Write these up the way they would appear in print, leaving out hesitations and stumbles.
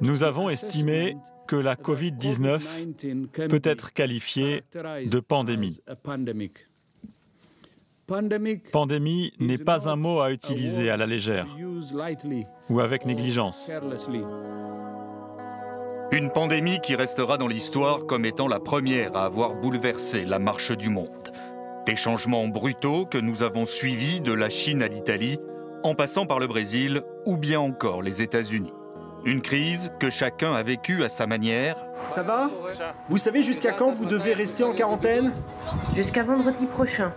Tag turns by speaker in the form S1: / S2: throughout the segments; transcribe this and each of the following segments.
S1: Nous avons estimé que la Covid-19 peut être qualifiée de pandémie. Pandémie n'est pas un mot à utiliser à la légère ou avec négligence.
S2: Une pandémie qui restera dans l'histoire comme étant la première à avoir bouleversé la marche du monde. Des changements brutaux que nous avons suivis de la Chine à l'Italie, en passant par le Brésil ou bien encore les États-Unis. Une crise que chacun a vécue à sa manière.
S3: Ça va? Vous savez jusqu'à quand vous devez rester en quarantaine?
S4: Jusqu'à vendredi prochain.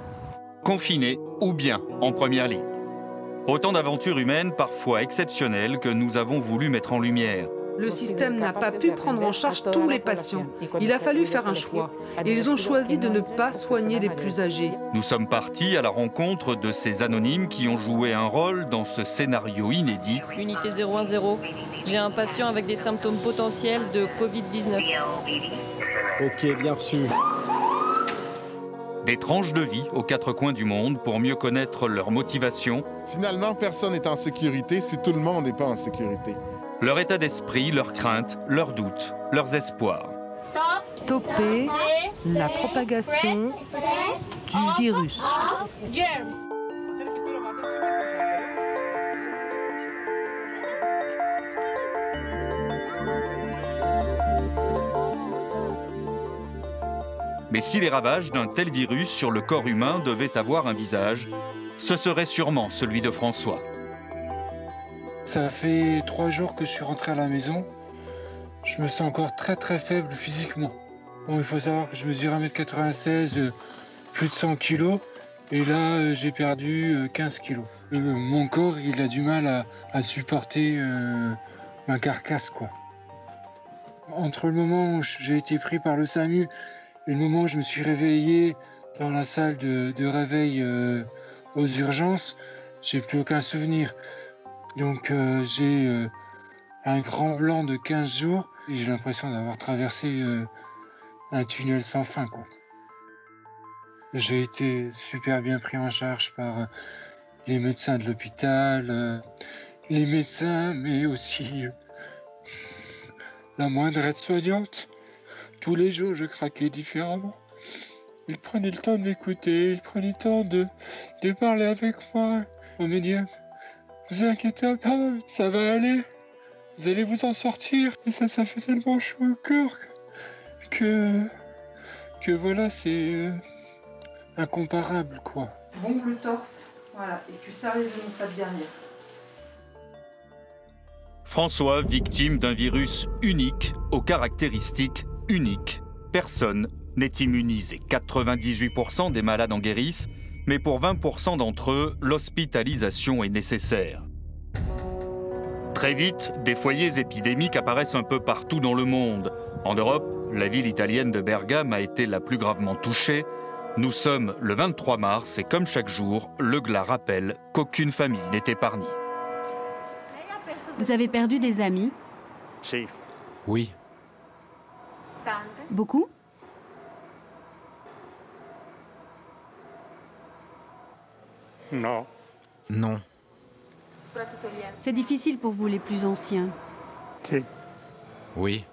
S2: Confinés ou bien en première ligne. Autant d'aventures humaines parfois exceptionnelles que nous avons voulu mettre en lumière.
S5: Le système n'a pas pu prendre en charge tous les patients. Il a fallu faire un choix. Et ils ont choisi de ne pas soigner les plus âgés.
S2: Nous sommes partis à la rencontre de ces anonymes qui ont joué un rôle dans ce scénario inédit.
S6: Unité 010, j'ai un patient avec des symptômes potentiels de Covid-19.
S3: Ok, bien reçu.
S2: Des tranches de vie aux quatre coins du monde pour mieux connaître leur motivation.
S7: Finalement, personne n'est en sécurité si tout le monde n'est pas en sécurité.
S2: Leur état d'esprit, leurs craintes, leurs doutes, leurs espoirs.
S5: Stopper la propagation du virus.
S2: Mais si les ravages d'un tel virus sur le corps humain devaient avoir un visage, ce serait sûrement celui de François.
S8: Ça fait 3 jours que je suis rentré à la maison. Je me sens encore très faible physiquement. Bon, il faut savoir que je mesure 1m96, plus de 100 kg. Et là, j'ai perdu 15 kg. Mon corps, il a du mal à supporter ma carcasse, quoi. Entre le moment où j'ai été pris par le SAMU et le moment où je me suis réveillé dans la salle de réveil aux urgences, j'ai plus aucun souvenir. Donc j'ai un grand blanc de 15 jours et j'ai l'impression d'avoir traversé un tunnel sans fin, quoi. J'ai été super bien pris en charge par les médecins de l'hôpital, les médecins, mais aussi la moindre aide-soignante. Tous les jours, je craquais différemment. Ils prenaient le temps de m'écouter, ils prenaient le temps de parler avec moi. On me dit, vous inquiétez pas, ça va aller, vous allez vous en sortir. Et ça fait tellement chaud au cœur que voilà, c'est incomparable, quoi.
S5: Gonfle le torse, voilà, et tu serres les omoplates derrière.
S2: François, victime d'un virus unique, aux caractéristiques uniques. Personne n'est immunisé. 98% des malades en guérissent, mais pour 20% d'entre eux, l'hospitalisation est nécessaire. Très vite, des foyers épidémiques apparaissent un peu partout dans le monde. En Europe, la ville italienne de Bergame a été la plus gravement touchée. Nous sommes le 23 mars et comme chaque jour, le glas rappelle qu'aucune famille n'est épargnée.
S9: Vous avez perdu des amis?
S10: Oui.
S9: Beaucoup?
S10: Non.
S9: C'est difficile pour vous, les plus anciens.
S10: Oui.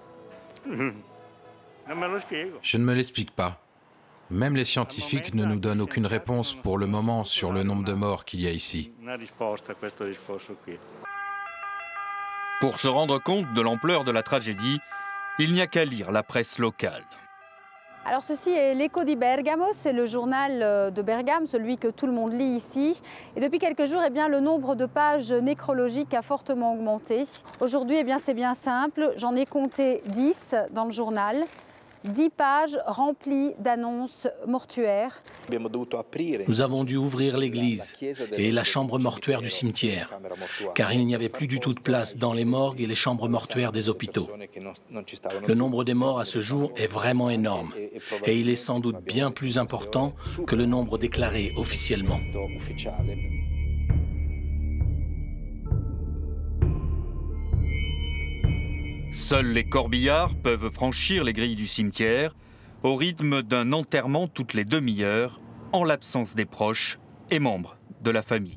S10: Je ne me l'explique pas. Même les scientifiques ne nous donnent aucune réponse pour le moment sur le nombre de morts qu'il y a ici.
S2: Pour se rendre compte de l'ampleur de la tragédie, il n'y a qu'à lire la presse locale.
S11: Alors ceci est l'Eco di Bergamo, c'est le journal de Bergame, celui que tout le monde lit ici. Et depuis quelques jours, le nombre de pages nécrologiques a fortement augmenté. Aujourd'hui, c'est bien simple, j'en ai compté 10 dans le journal. 10 pages remplies d'annonces mortuaires.
S12: Nous avons dû ouvrir l'église et la chambre mortuaire du cimetière, car il n'y avait plus du tout de place dans les morgues et les chambres mortuaires des hôpitaux. Le nombre des morts à ce jour est vraiment énorme, et il est sans doute bien plus important que le nombre déclaré officiellement.
S2: Seuls les corbillards peuvent franchir les grilles du cimetière au rythme d'un enterrement toutes les demi-heures en l'absence des proches et membres de la famille.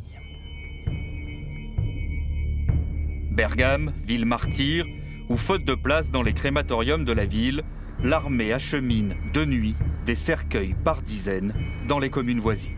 S2: Bergame, ville martyre, où faute de place dans les crématoriums de la ville, l'armée achemine de nuit des cercueils par dizaines dans les communes voisines.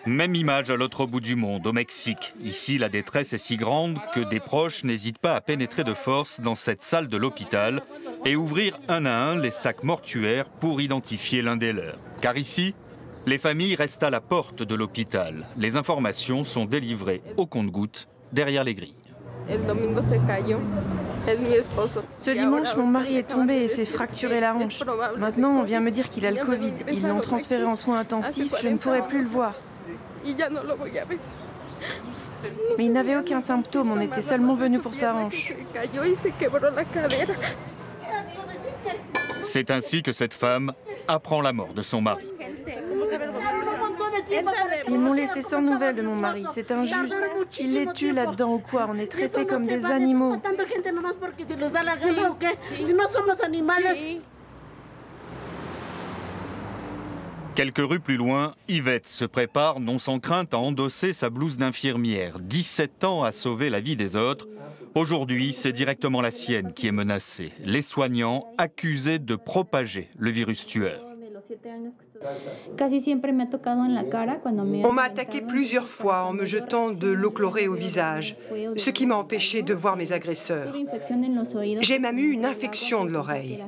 S2: Même image à l'autre bout du monde, au Mexique. Ici, la détresse est si grande que des proches n'hésitent pas à pénétrer de force dans cette salle de l'hôpital et ouvrir un à un les sacs mortuaires pour identifier l'un des leurs. Car ici, les familles restent à la porte de l'hôpital. Les informations sont délivrées au compte-gouttes derrière les grilles.
S13: Ce dimanche, mon mari est tombé et s'est fracturé la hanche. Maintenant, on vient me dire qu'il a le Covid. Ils l'ont transféré en soins intensifs, je ne pourrai plus le voir. Mais il n'avait aucun symptôme, on était seulement venus pour sa hanche.
S2: C'est ainsi que cette femme apprend la mort de son mari.
S13: Ils m'ont laissé sans nouvelles de mon mari, c'est injuste. Ils les tuent là-dedans ou quoi? On est traités comme des animaux.
S2: Quelques rues plus loin, Yvette se prépare, non sans crainte, à endosser sa blouse d'infirmière. 17 ans à sauver la vie des autres. Aujourd'hui, c'est directement la sienne qui est menacée. Les soignants accusés de propager le virus tueur.
S14: On m'a attaqué plusieurs fois en me jetant de l'eau chlorée au visage, ce qui m'a empêché de voir mes agresseurs. J'ai même eu une infection de l'oreille.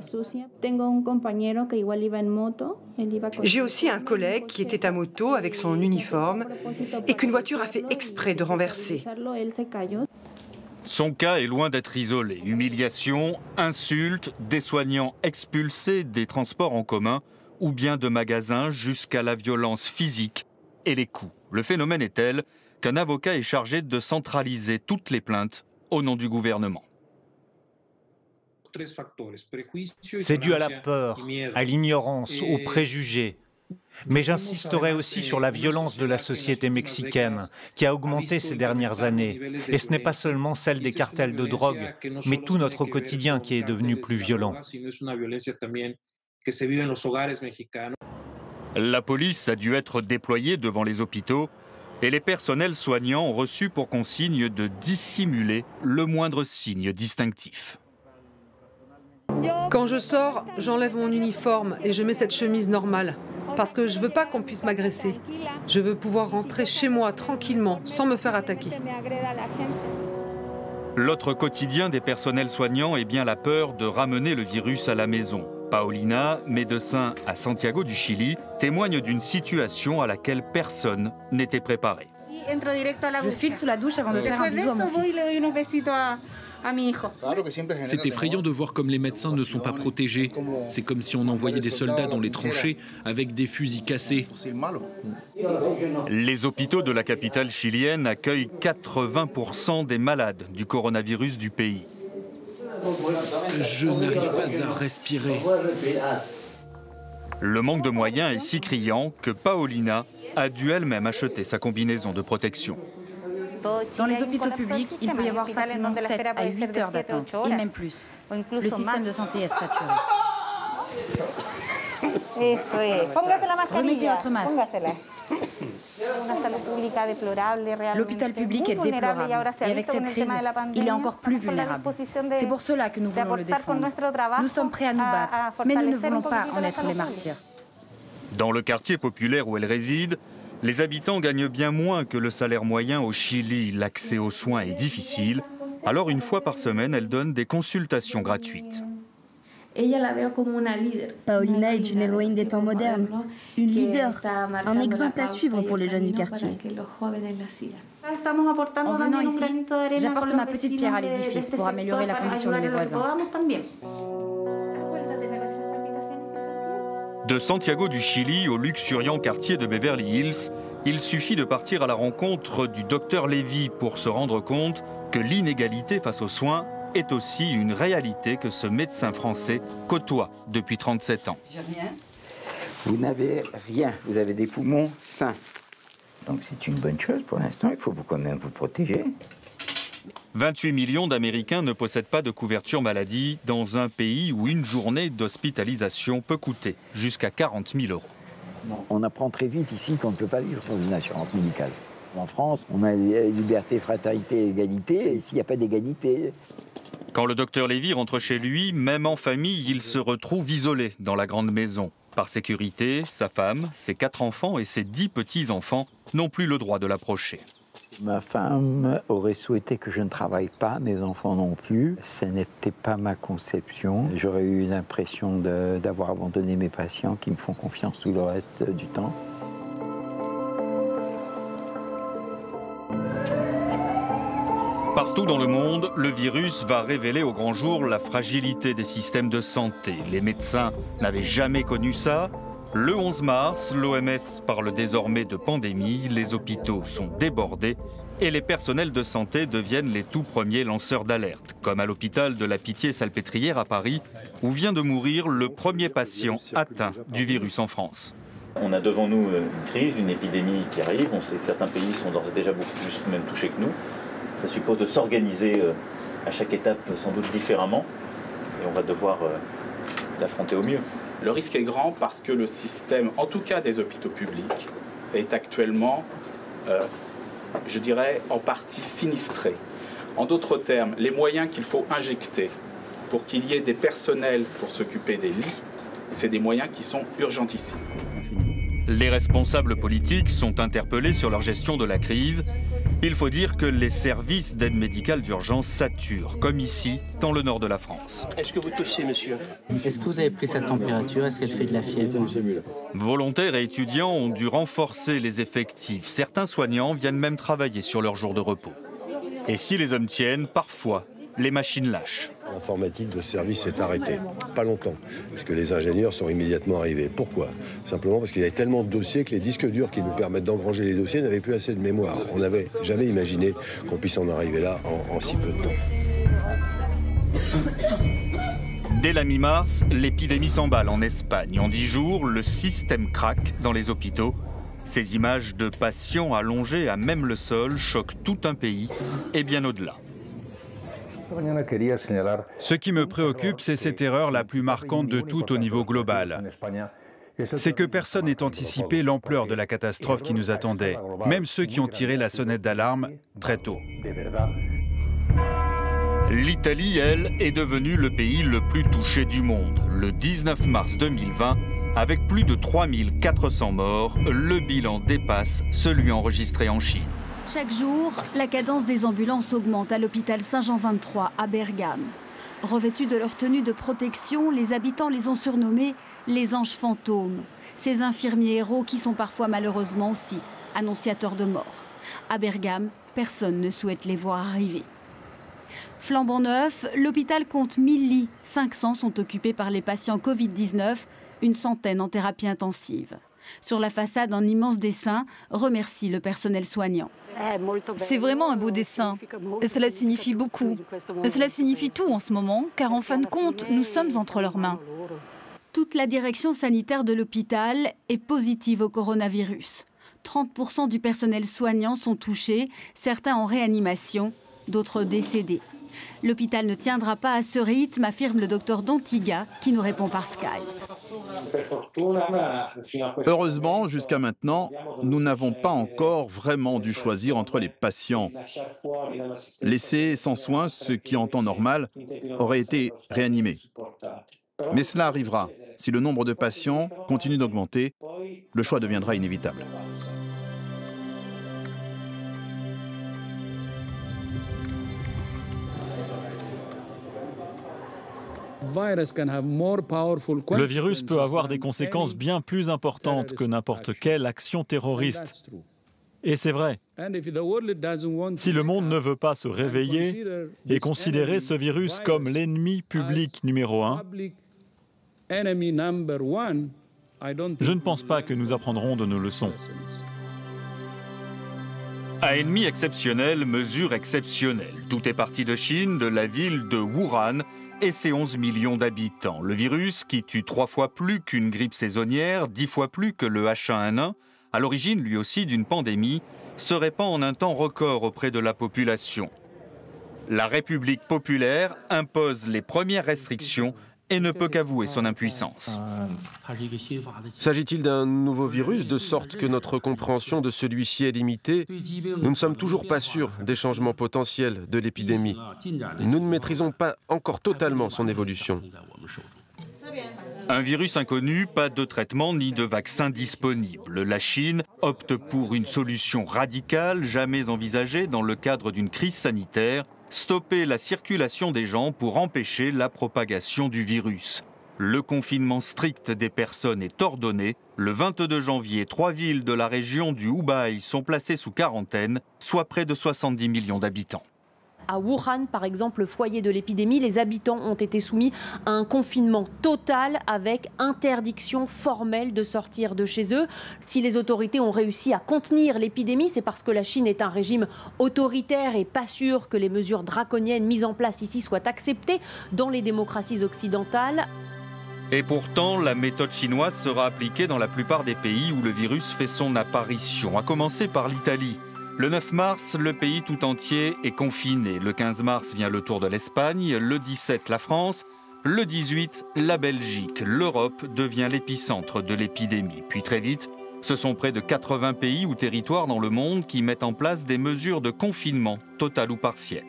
S14: J'ai aussi un collègue qui était à moto avec son uniforme et qu'une voiture a fait exprès de renverser.
S2: Son cas est loin d'être isolé. Humiliation, insultes, des soignants expulsés des transports en commun ou bien de magasins jusqu'à la violence physique et les coups. Le phénomène est tel qu'un avocat est chargé de centraliser toutes les plaintes au nom du gouvernement.
S15: C'est dû à la peur, à l'ignorance, aux préjugés. Mais j'insisterai aussi sur la violence de la société mexicaine, qui a augmenté ces dernières années. Et ce n'est pas seulement celle des cartels de drogue, mais tout notre quotidien qui est devenu plus violent.
S2: La police a dû être déployée devant les hôpitaux et les personnels soignants ont reçu pour consigne de dissimuler le moindre signe distinctif.
S5: Quand je sors, j'enlève mon uniforme et je mets cette chemise normale. Parce que je ne veux pas qu'on puisse m'agresser. Je veux pouvoir rentrer chez moi tranquillement, sans me faire attaquer.
S2: L'autre quotidien des personnels soignants est bien la peur de ramener le virus à la maison. Paulina, médecin à Santiago du Chili, témoigne d'une situation à laquelle personne n'était préparé.
S16: Je file sous la douche avant de faire un bisou à mon fils.
S17: C'est effrayant de voir comme les médecins ne sont pas protégés. C'est comme si on envoyait des soldats dans les tranchées avec des fusils cassés.
S2: Les hôpitaux de la capitale chilienne accueillent 80% des malades du coronavirus du pays.
S17: Je n'arrive pas à respirer.
S2: Le manque de moyens est si criant que Paulina a dû elle-même acheter sa combinaison de protection.
S16: Dans les hôpitaux publics, il peut y avoir facilement 7 à 8 heures d'attente, et même plus. Le système de santé est saturé. Remettez votre masque. L'hôpital public est déplorable et avec cette crise, il est encore plus vulnérable. C'est pour cela que nous voulons le défendre. Nous sommes prêts à nous battre, mais nous ne voulons pas en être les martyrs.
S2: Dans le quartier populaire où elle réside, les habitants gagnent bien moins que le salaire moyen au Chili. L'accès aux soins est difficile. Alors une fois par semaine, elle donne des consultations gratuites.
S18: Paulina est une héroïne des temps modernes, une leader, un exemple à suivre pour les jeunes du quartier.
S16: En venant ici, j'apporte ma petite pierre à l'édifice pour améliorer la condition de mes voisins.
S2: De Santiago du Chili au luxuriant quartier de Beverly Hills, il suffit de partir à la rencontre du docteur Lévy pour se rendre compte que l'inégalité face aux soins est aussi une réalité que ce médecin français côtoie depuis 37 ans.
S19: Vous n'avez rien, vous avez des poumons sains. Donc c'est une bonne chose pour l'instant, il faut quand même vous protéger.
S2: 28 millions d'Américains ne possèdent pas de couverture maladie dans un pays où une journée d'hospitalisation peut coûter jusqu'à 40 000 €.
S19: On apprend très vite ici qu'on ne peut pas vivre sans une assurance médicale. En France, on a liberté, fraternité, égalité. Ici, il n'y a pas d'égalité.
S2: Quand le docteur Lévy rentre chez lui, même en famille, il se retrouve isolé dans la grande maison. Par sécurité, sa femme, ses 4 enfants et ses 10 petits-enfants n'ont plus le droit de l'approcher.
S19: Ma femme aurait souhaité que je ne travaille pas, mes enfants non plus. Ce n'était pas ma conception. J'aurais eu l'impression d'avoir abandonné mes patients qui me font confiance tout le reste du temps.
S2: Partout dans le monde, le virus va révéler au grand jour la fragilité des systèmes de santé. Les médecins n'avaient jamais connu ça. Le 11 mars, l'OMS parle désormais de pandémie, les hôpitaux sont débordés et les personnels de santé deviennent les tout premiers lanceurs d'alerte, comme à l'hôpital de la Pitié-Salpêtrière à Paris, où vient de mourir le premier patient atteint du virus en France.
S20: On a devant nous une crise, une épidémie qui arrive. On sait que certains pays sont d'ores et déjà beaucoup plus même touchés que nous. Ça suppose de s'organiser à chaque étape sans doute différemment et on va devoir l'affronter au mieux.
S21: Le risque est grand parce que le système, en tout cas des hôpitaux publics, est actuellement, je dirais, en partie sinistré. En d'autres termes, les moyens qu'il faut injecter pour qu'il y ait des personnels pour s'occuper des lits, c'est des moyens qui sont urgentissimes.
S2: Les responsables politiques sont interpellés sur leur gestion de la crise. Il faut dire que les services d'aide médicale d'urgence saturent, comme ici, dans le nord de la France.
S22: Est-ce que vous toussez, monsieur? Est-ce que vous avez pris sa température? Est-ce qu'elle fait de la fièvre?
S2: Volontaires et étudiants ont dû renforcer les effectifs. Certains soignants viennent même travailler sur leur jour de repos. Et si les hommes tiennent, parfois, les machines lâchent.
S23: L'informatique de service s'est arrêtée. Pas longtemps, puisque les ingénieurs sont immédiatement arrivés. Pourquoi? Simplement parce qu'il y avait tellement de dossiers que les disques durs qui nous permettent d'engranger les dossiers n'avaient plus assez de mémoire. On n'avait jamais imaginé qu'on puisse en arriver là en si peu de temps.
S2: Dès la mi-mars, l'épidémie s'emballe en Espagne. En 10 jours, le système craque dans les hôpitaux. Ces images de patients allongés à même le sol choquent tout un pays et bien au-delà.
S24: Ce qui me préoccupe, c'est cette erreur la plus marquante de toutes au niveau global. C'est que personne n'ait anticipé l'ampleur de la catastrophe qui nous attendait, même ceux qui ont tiré la sonnette d'alarme très tôt.
S2: L'Italie, elle, est devenue le pays le plus touché du monde. Le 19 mars 2020, avec plus de 3400 morts, le bilan dépasse celui enregistré en Chine.
S9: Chaque jour, la cadence des ambulances augmente à l'hôpital Saint-Jean 23 à Bergame. Revêtus de leur tenue de protection, les habitants les ont surnommés les anges fantômes. Ces infirmiers héros qui sont parfois malheureusement aussi annonciateurs de mort. À Bergame, personne ne souhaite les voir arriver. Flambant neuf, l'hôpital compte 1000 lits. 500 sont occupés par les patients Covid-19, une centaine en thérapie intensive. Sur la façade, un immense dessin remercie le personnel soignant.
S25: C'est vraiment un beau dessin. Cela signifie beaucoup. Cela signifie tout en ce moment, car en fin de compte, nous sommes entre leurs mains.
S9: Toute la direction sanitaire de l'hôpital est positive au coronavirus. 30% du personnel soignant sont touchés, certains en réanimation, d'autres décédés. L'hôpital ne tiendra pas à ce rythme, affirme le docteur Dontiga, qui nous répond par Skype.
S26: Heureusement, jusqu'à maintenant, nous n'avons pas encore vraiment dû choisir entre les patients. Laisser sans soins ceux qui, en temps normal, auraient été réanimés. Mais cela arrivera. Si le nombre de patients continue d'augmenter, le choix deviendra inévitable.
S1: Le virus peut avoir des conséquences bien plus importantes que n'importe quelle action terroriste. Et c'est vrai. Si le monde ne veut pas se réveiller et considérer ce virus comme l'ennemi public numéro 1, je ne pense pas que nous apprendrons de nos leçons.
S2: À ennemi exceptionnel, mesure exceptionnelle. Tout est parti de Chine, de la ville de Wuhan et ses 11 millions d'habitants. Le virus, qui tue 3 fois plus qu'une grippe saisonnière, 10 fois plus que le H1N1, à l'origine lui aussi d'une pandémie, se répand en un temps record auprès de la population. La République populaire impose les premières restrictions et ne peut qu'avouer son impuissance.
S3: S'agit-il d'un nouveau virus, de sorte que notre compréhension de celui-ci est limitée? Nous ne sommes toujours pas sûrs des changements potentiels de l'épidémie. Nous ne maîtrisons pas encore totalement son évolution.
S2: Un virus inconnu, pas de traitement ni de vaccin disponible. La Chine opte pour une solution radicale, jamais envisagée dans le cadre d'une crise sanitaire: stopper la circulation des gens pour empêcher la propagation du virus. Le confinement strict des personnes est ordonné. Le 22 janvier, 3 villes de la région du Hubei sont placées sous quarantaine, soit près de 70 millions d'habitants.
S4: À Wuhan, par exemple, le foyer de l'épidémie, les habitants ont été soumis à un confinement total avec interdiction formelle de sortir de chez eux. Si les autorités ont réussi à contenir l'épidémie, c'est parce que la Chine est un régime autoritaire et pas sûr que les mesures draconiennes mises en place ici soient acceptées dans les démocraties occidentales.
S2: Et pourtant, la méthode chinoise sera appliquée dans la plupart des pays où le virus fait son apparition, à commencer par l'Italie. Le 9 mars, le pays tout entier est confiné. Le 15 mars vient le tour de l'Espagne, le 17 la France, le 18 la Belgique. L'Europe devient l'épicentre de l'épidémie. Puis très vite, ce sont près de 80 pays ou territoires dans le monde qui mettent en place des mesures de confinement, total ou partiel.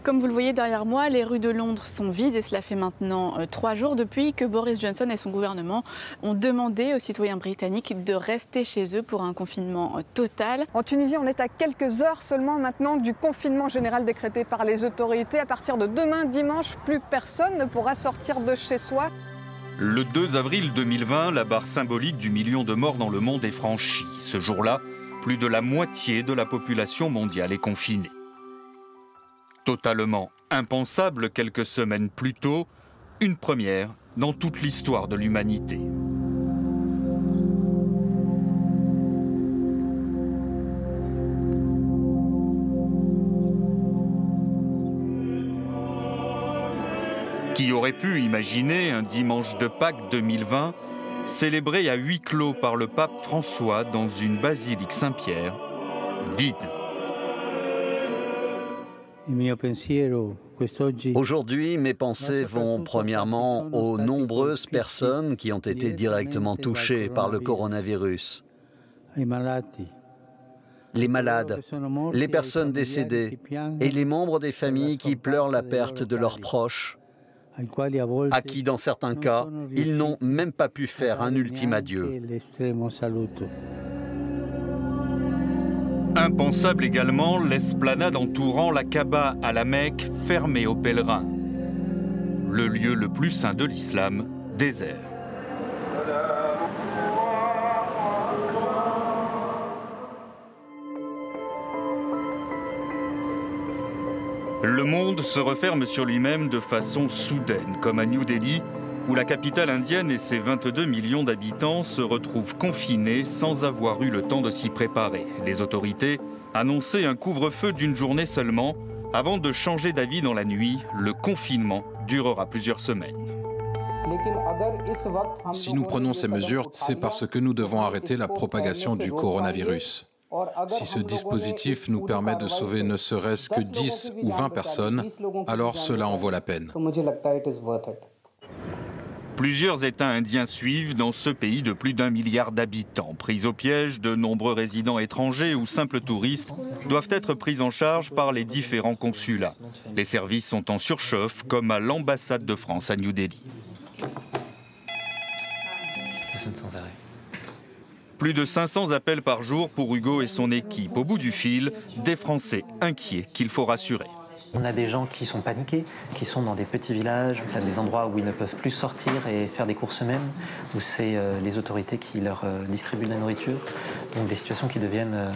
S6: Comme vous le voyez derrière moi, les rues de Londres sont vides et cela fait maintenant 3 jours depuis que Boris Johnson et son gouvernement ont demandé aux citoyens britanniques de rester chez eux pour un confinement total.
S7: En Tunisie, on est à quelques heures seulement maintenant du confinement général décrété par les autorités. À partir de demain, dimanche, plus personne ne pourra sortir de chez soi.
S2: Le 2 avril 2020, la barre symbolique du million de morts dans le monde est franchie. Ce jour-là, plus de la moitié de la population mondiale est confinée. Totalement impensable quelques semaines plus tôt, une première dans toute l'histoire de l'humanité. Qui aurait pu imaginer un dimanche de Pâques 2020 célébré à huis clos par le pape François dans une basilique Saint-Pierre vide?
S8: Aujourd'hui, mes pensées vont premièrement aux nombreuses personnes qui ont été directement touchées par le coronavirus. Les malades, les personnes décédées et les membres des familles qui pleurent la perte de leurs proches, à qui, dans certains cas, ils n'ont même pas pu faire un ultime adieu.
S2: Impensable également l'esplanade entourant la Kaaba à la Mecque, fermée aux pèlerins. Le lieu le plus saint de l'islam, désert. Le monde se referme sur lui-même de façon soudaine, comme à New Delhi, où la capitale indienne et ses 22 millions d'habitants se retrouvent confinés sans avoir eu le temps de s'y préparer. Les autorités annonçaient un couvre-feu d'une journée seulement. Avant de changer d'avis dans la nuit, le confinement durera plusieurs semaines.
S17: Si nous prenons ces mesures, c'est parce que nous devons arrêter la propagation du coronavirus. Si ce dispositif nous permet de sauver ne serait-ce que 10 ou 20 personnes, alors cela en vaut la peine.
S2: Plusieurs États indiens suivent dans ce pays de plus d'1 milliard d'habitants. Pris au piège, de nombreux résidents étrangers ou simples touristes doivent être pris en charge par les différents consulats. Les services sont en surchauffe, comme à l'ambassade de France à New Delhi. Plus de 500 appels par jour pour Hugo et son équipe. Au bout du fil, des Français inquiets qu'il faut rassurer.
S10: On a des gens qui sont paniqués, qui sont dans des petits villages, des endroits où ils ne peuvent plus sortir et faire des courses eux-mêmes, où c'est les autorités qui leur distribuent de la nourriture. Donc des situations qui deviennent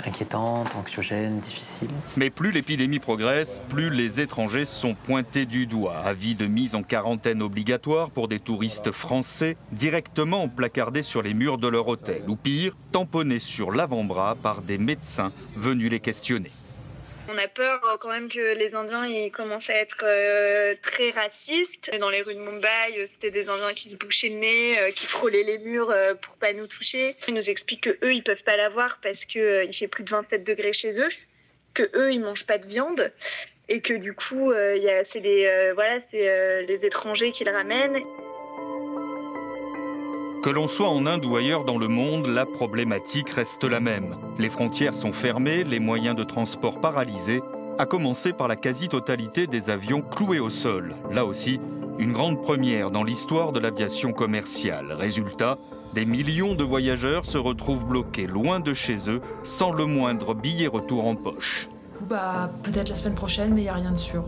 S10: inquiétantes, anxiogènes, difficiles.
S2: Mais plus l'épidémie progresse, plus les étrangers sont pointés du doigt. Avis de mise en quarantaine obligatoire pour des touristes français, directement placardés sur les murs de leur hôtel. Ou pire, tamponnés sur l'avant-bras par des médecins venus les questionner.
S27: On a peur quand même que les Indiens ils commencent à être très racistes. Dans les rues de Mumbai, c'était des Indiens qui se bouchaient le nez, qui frôlaient les murs pour pas nous toucher. Ils nous expliquent qu'eux, ils peuvent pas l'avoir parce qu'il fait plus de 27 degrés chez eux. qu'eux, ils ne mangent pas de viande et que du coup, c'est les étrangers qui le ramènent.
S2: Que l'on soit en Inde ou ailleurs dans le monde, la problématique reste la même. Les frontières sont fermées, les moyens de transport paralysés, à commencer par la quasi-totalité des avions cloués au sol. Là aussi, une grande première dans l'histoire de l'aviation commerciale. Résultat, des millions de voyageurs se retrouvent bloqués loin de chez eux, sans le moindre billet retour en poche.
S5: Peut-être la semaine prochaine, mais il n'y a rien de sûr.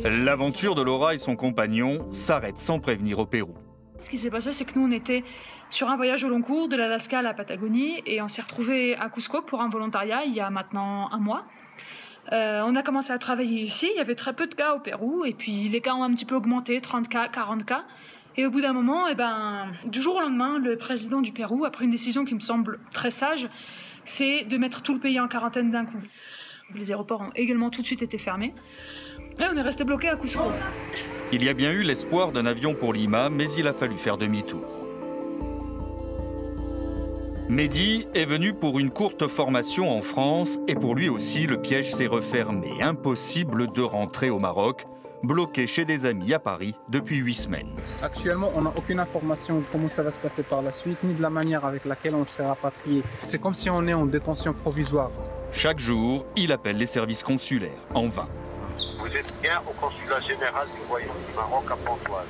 S2: L'aventure de Laura et son compagnon s'arrête sans prévenir au Pérou.
S5: Ce qui s'est passé, c'est que nous, on était sur un voyage au long cours de l'Alaska à la Patagonie et on s'est retrouvés à Cusco pour un volontariat il y a maintenant 1 mois. On a commencé à travailler ici, il y avait très peu de cas au Pérou et puis les cas ont un petit peu augmenté, 30 cas, 40 cas. Et au bout d'un moment, du jour au lendemain, le président du Pérou a pris une décision qui me semble très sage, c'est de mettre tout le pays en quarantaine d'un coup. Les aéroports ont également tout de suite été fermés. Et on est resté bloqué à Cusco.
S2: Il y a bien eu l'espoir d'un avion pour Lima, mais il a fallu faire demi-tour. Mehdi est venu pour une courte formation en France et pour lui aussi, le piège s'est refermé. Impossible de rentrer au Maroc, bloqué chez des amis à Paris depuis 8 semaines.
S11: Actuellement, on n'a aucune information de comment ça va se passer par la suite, ni de la manière avec laquelle on serait rapatrié. C'est comme si on est en détention provisoire.
S2: Chaque jour, il appelle les services consulaires, en vain.
S12: Vous êtes bien au consulat général du Royaume du Maroc à Pontoise.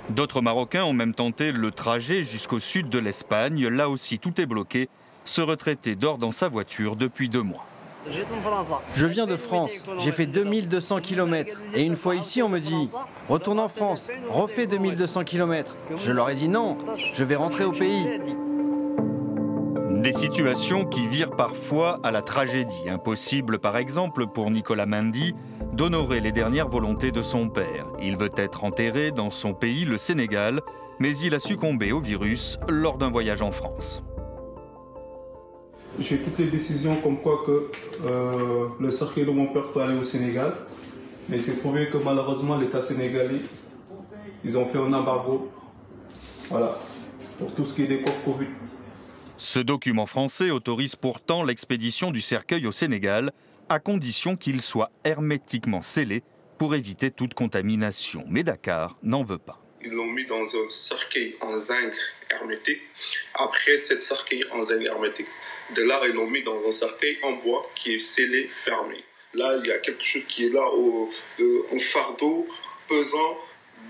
S2: D'autres Marocains ont même tenté le trajet jusqu'au sud de l'Espagne. Là aussi, tout est bloqué. Ce retraité dort dans sa voiture depuis 2 mois.
S13: Je viens de France, j'ai fait 2200 km. Et une fois ici, on me dit « Retourne en France, refais 2200 km ». Je leur ai dit non, je vais rentrer au pays.
S2: Des situations qui virent parfois à la tragédie. Impossible, par exemple, pour Nicolas Mendy, d'honorer les dernières volontés de son père. Il veut être enterré dans son pays, le Sénégal, mais il a succombé au virus lors d'un voyage en France.
S14: J'ai toutes les décisions comme quoi que le cercueil de mon père peut aller au Sénégal. Mais il s'est trouvé que malheureusement l'État sénégalais, ils ont fait un embargo. Voilà, pour tout ce qui est des corps Covid.
S2: Ce document français autorise pourtant l'expédition du cercueil au Sénégal, à condition qu'il soit hermétiquement scellé pour éviter toute contamination. Mais Dakar n'en veut pas.
S15: Ils l'ont mis dans un cercueil en zinc hermétique. Après cette cercueil en zinc hermétique, de là, ils l'ont mis dans un cercueil en bois qui est scellé, fermé. Là, il y a quelque chose qui est là, un fardeau pesant,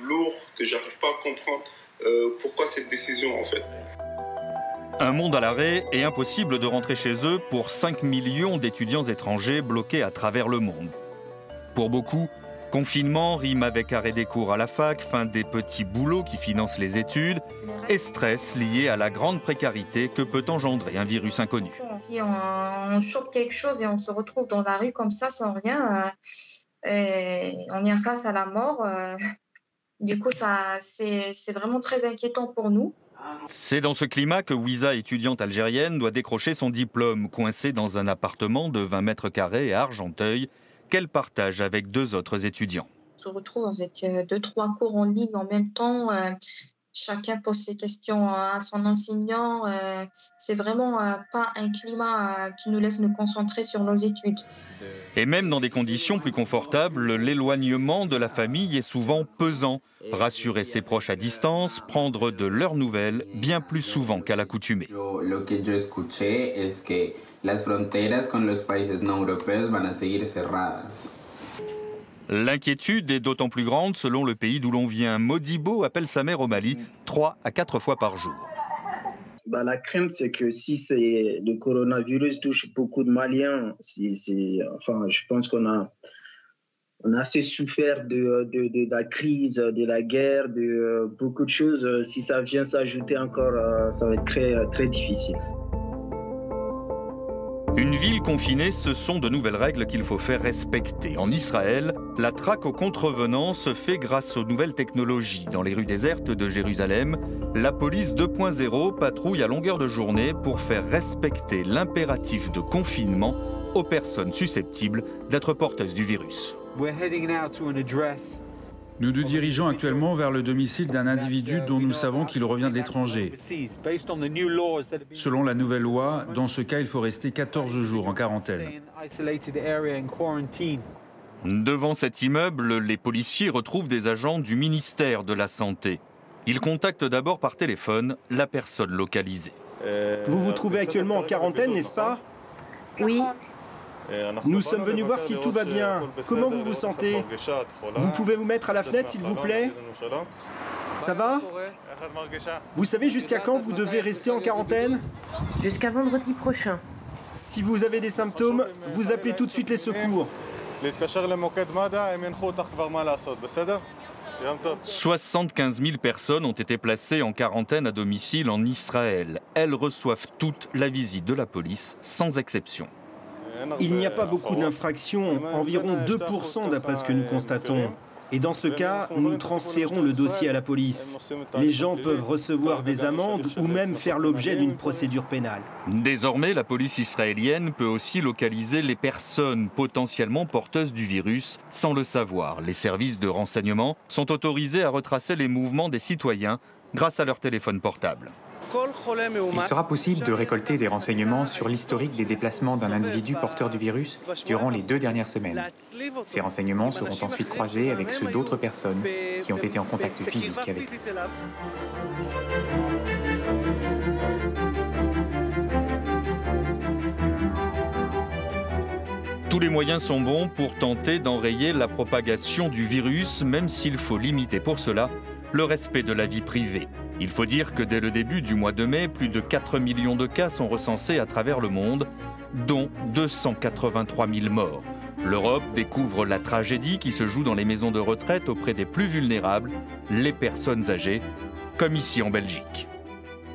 S15: lourd, que je n'arrive pas à comprendre. Pourquoi cette décision, en fait?
S2: Un monde à l'arrêt et impossible de rentrer chez eux pour 5 millions d'étudiants étrangers bloqués à travers le monde. Pour beaucoup, confinement rime avec arrêt des cours à la fac, fin des petits boulots qui financent les études et stress lié à la grande précarité que peut engendrer un virus inconnu.
S18: Si on chope quelque chose et on se retrouve dans la rue comme ça sans rien, on est face à la mort. Du coup, c'est vraiment très inquiétant pour nous.
S2: C'est dans ce climat que Wiza, étudiante algérienne, doit décrocher son diplôme, coincée dans un appartement de 20 mètres carrés à Argenteuil, qu'elle partage avec 2 autres étudiants.
S18: On se retrouve avec 2-3 cours en ligne en même temps. Chacun pose ses questions à son enseignant. C'est vraiment pas un climat qui nous laisse nous concentrer sur nos études.
S2: Et même dans des conditions plus confortables, l'éloignement de la famille est souvent pesant. Rassurer ses proches à distance, prendre de leurs nouvelles bien plus souvent qu'à l'accoutumée.
S28: Lo que yo escuché es que las fronteras con los países no europeos van a seguir cerradas.
S2: L'inquiétude est d'autant plus grande selon le pays d'où l'on vient. Modibo appelle sa mère au Mali 3 à 4 fois par jour.
S29: La crainte, c'est que si le coronavirus touche beaucoup de Maliens, je pense qu'on a assez souffert de la crise, de la guerre, de beaucoup de choses. Si ça vient s'ajouter encore, ça va être très, très difficile.
S2: Une ville confinée, ce sont de nouvelles règles qu'il faut faire respecter. En Israël, la traque aux contrevenants se fait grâce aux nouvelles technologies. Dans les rues désertes de Jérusalem, la police 2.0 patrouille à longueur de journée pour faire respecter l'impératif de confinement aux personnes susceptibles d'être porteuses du virus.
S9: Nous nous dirigeons actuellement vers le domicile d'un individu dont nous savons qu'il revient de l'étranger. Selon la nouvelle loi, dans ce cas, il faut rester 14 jours en quarantaine.
S2: Devant cet immeuble, les policiers retrouvent des agents du ministère de la Santé. Ils contactent d'abord par téléphone la personne localisée.
S16: Vous vous trouvez actuellement en quarantaine, n'est-ce pas?
S19: Oui.
S16: Nous sommes venus voir si tout va bien. Comment vous vous sentez? Vous pouvez vous mettre à la fenêtre, s'il vous plaît? Ça va? Vous savez jusqu'à quand vous devez rester en quarantaine?
S19: Jusqu'à vendredi prochain.
S16: Si vous avez des symptômes, vous appelez tout de suite les secours.
S2: 75 000 personnes ont été placées en quarantaine à domicile en Israël. Elles reçoivent toutes la visite de la police, sans exception.
S16: Il n'y a pas beaucoup d'infractions, environ 2% d'après ce que nous constatons. Et dans ce cas, nous transférons le dossier à la police. Les gens peuvent recevoir des amendes ou même faire l'objet d'une procédure pénale.
S2: Désormais, la police israélienne peut aussi localiser les personnes potentiellement porteuses du virus sans le savoir. Les services de renseignement sont autorisés à retracer les mouvements des citoyens grâce à leur téléphone portable.
S20: Il sera possible de récolter des renseignements sur l'historique des déplacements d'un individu porteur du virus durant les 2 dernières semaines. Ces renseignements seront ensuite croisés avec ceux d'autres personnes qui ont été en contact physique avec lui.
S2: Tous les moyens sont bons pour tenter d'enrayer la propagation du virus, même s'il faut limiter pour cela le respect de la vie privée. Il faut dire que dès le début du mois de mai, plus de 4 millions de cas sont recensés à travers le monde, dont 283 000 morts. L'Europe découvre la tragédie qui se joue dans les maisons de retraite auprès des plus vulnérables, les personnes âgées, comme ici en Belgique.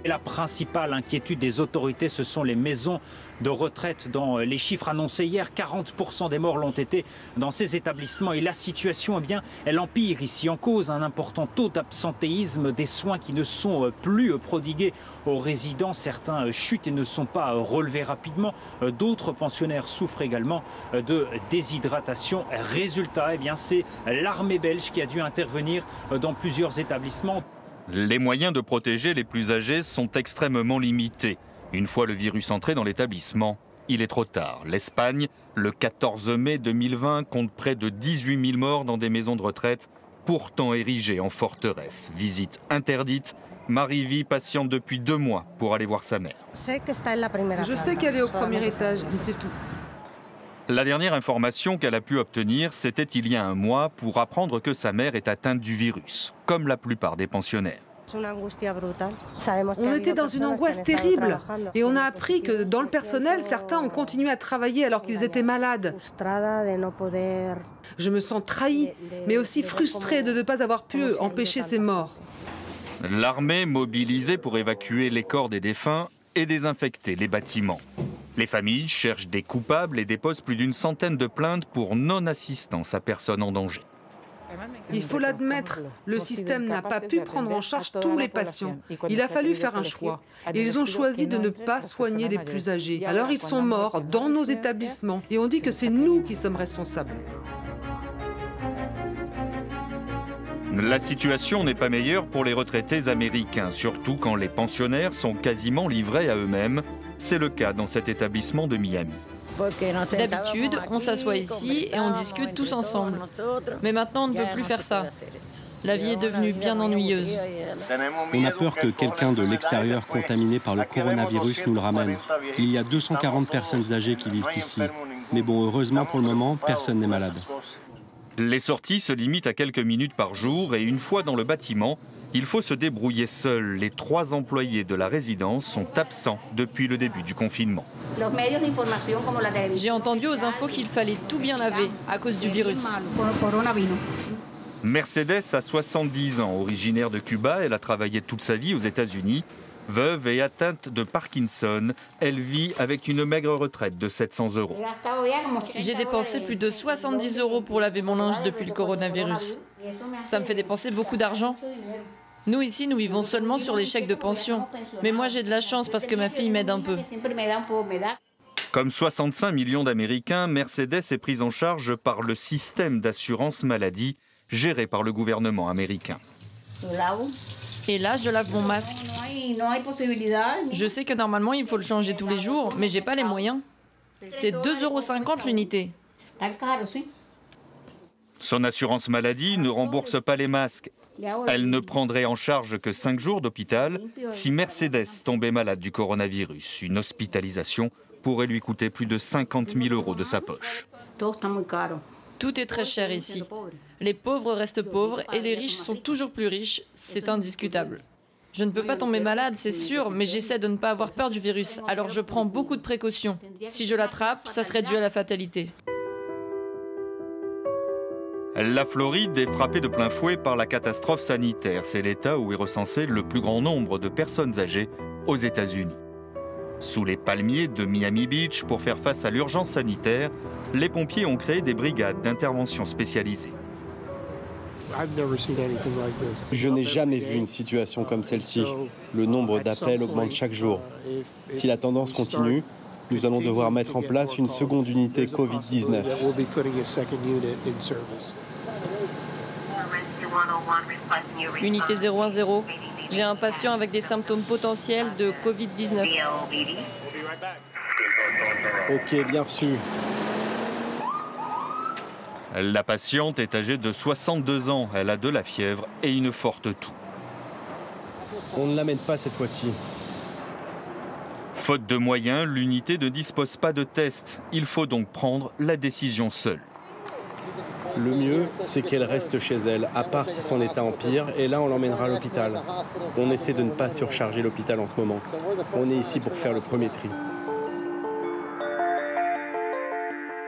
S21: La principale inquiétude des autorités, ce sont les maisons de retraite. Dans les chiffres annoncés hier, 40% des morts l'ont été dans ces établissements. Et la situation, eh bien, elle empire ici. En cause un important taux d'absentéisme, des soins qui ne sont plus prodigués aux résidents. Certains chutent et ne sont pas relevés rapidement. D'autres pensionnaires souffrent également de déshydratation. Résultat, eh bien, c'est l'armée belge qui a dû intervenir dans plusieurs établissements.
S2: Les moyens de protéger les plus âgés sont extrêmement limités. Une fois le virus entré dans l'établissement, il est trop tard. L'Espagne, le 14 mai 2020, compte près de 18 000 morts dans des maisons de retraite, pourtant érigées en forteresse. Visite interdite. Marie-Vie patiente depuis 2 mois pour aller voir sa mère.
S22: Je sais qu'elle est au premier étage, mais c'est tout.
S2: La dernière information qu'elle a pu obtenir, c'était il y a 1 mois pour apprendre que sa mère est atteinte du virus, comme la plupart des pensionnaires.
S22: On était dans une angoisse terrible et on a appris que dans le personnel, certains ont continué à travailler alors qu'ils étaient malades. Je me sens trahie, mais aussi frustrée de ne pas avoir pu empêcher ces morts.
S2: L'armée mobilisée pour évacuer les corps des défunts et désinfecter les bâtiments. Les familles cherchent des coupables et déposent plus d'1 centaine de plaintes pour non-assistance à personne en danger.
S22: Il faut l'admettre, le système n'a pas pu prendre en charge tous les patients. Il a fallu faire un choix. Et ils ont choisi de ne pas soigner les plus âgés. Alors ils sont morts dans nos établissements. Et on dit que c'est nous qui sommes responsables.
S2: La situation n'est pas meilleure pour les retraités américains, surtout quand les pensionnaires sont quasiment livrés à eux-mêmes. C'est le cas dans cet établissement de Miami.
S23: D'habitude, on s'assoit ici et on discute tous ensemble. Mais maintenant, on ne peut plus faire ça. La vie est devenue bien ennuyeuse.
S24: On a peur que quelqu'un de l'extérieur contaminé par le coronavirus nous le ramène. Il y a 240 personnes âgées qui vivent ici. Mais bon, heureusement pour le moment, personne n'est malade.
S2: Les sorties se limitent à quelques minutes par jour et une fois dans le bâtiment, il faut se débrouiller seul. Les 3 employés de la résidence sont absents depuis le début du confinement.
S23: J'ai entendu aux infos qu'il fallait tout bien laver à cause du virus.
S2: Mercedes a 70 ans, originaire de Cuba. Elle a travaillé toute sa vie aux États-Unis. Veuve et atteinte de Parkinson, elle vit avec une maigre retraite de 700 €.
S23: J'ai dépensé plus de 70 € pour laver mon linge depuis le coronavirus. Ça me fait dépenser beaucoup d'argent. Nous, ici, nous vivons seulement sur les chèques de pension. Mais moi, j'ai de la chance parce que ma fille m'aide un peu.
S2: Comme 65 millions d'Américains, Mercedes est prise en charge par le système d'assurance maladie gérée par le gouvernement américain.
S23: Et là, je lave mon masque. Je sais que normalement, il faut le changer tous les jours, mais j'ai pas les moyens. C'est 2,50 € l'unité.
S2: Son assurance maladie ne rembourse pas les masques. Elle ne prendrait en charge que 5 jours d'hôpital si Mercedes tombait malade du coronavirus. Une hospitalisation pourrait lui coûter plus de 50 000 € de sa poche.
S23: Tout est très cher ici. Les pauvres restent pauvres et les riches sont toujours plus riches. C'est indiscutable. Je ne peux pas tomber malade, c'est sûr, mais j'essaie de ne pas avoir peur du virus. Alors je prends beaucoup de précautions. Si je l'attrape, ça serait dû à la fatalité.
S2: La Floride est frappée de plein fouet par la catastrophe sanitaire. C'est l'État où est recensé le plus grand nombre de personnes âgées aux États-Unis. Sous les palmiers de Miami Beach, pour faire face à l'urgence sanitaire, les pompiers ont créé des brigades d'intervention spécialisées.
S24: Je n'ai jamais vu une situation comme celle-ci. Le nombre d'appels augmente chaque jour. Si la tendance continue, nous allons devoir mettre en place une seconde unité Covid-19.
S23: Unité 010. J'ai un patient avec des symptômes potentiels de Covid-19.
S24: Ok, bien reçu.
S2: La patiente est âgée de 62 ans. Elle a de la fièvre et une forte toux.
S24: On ne l'amène pas cette fois-ci.
S2: Faute de moyens, l'unité ne dispose pas de tests. Il faut donc prendre la décision seule.
S24: Le mieux, c'est qu'elle reste chez elle, à part si son état empire, et là on l'emmènera à l'hôpital. On essaie de ne pas surcharger l'hôpital en ce moment. On est ici pour faire le premier tri.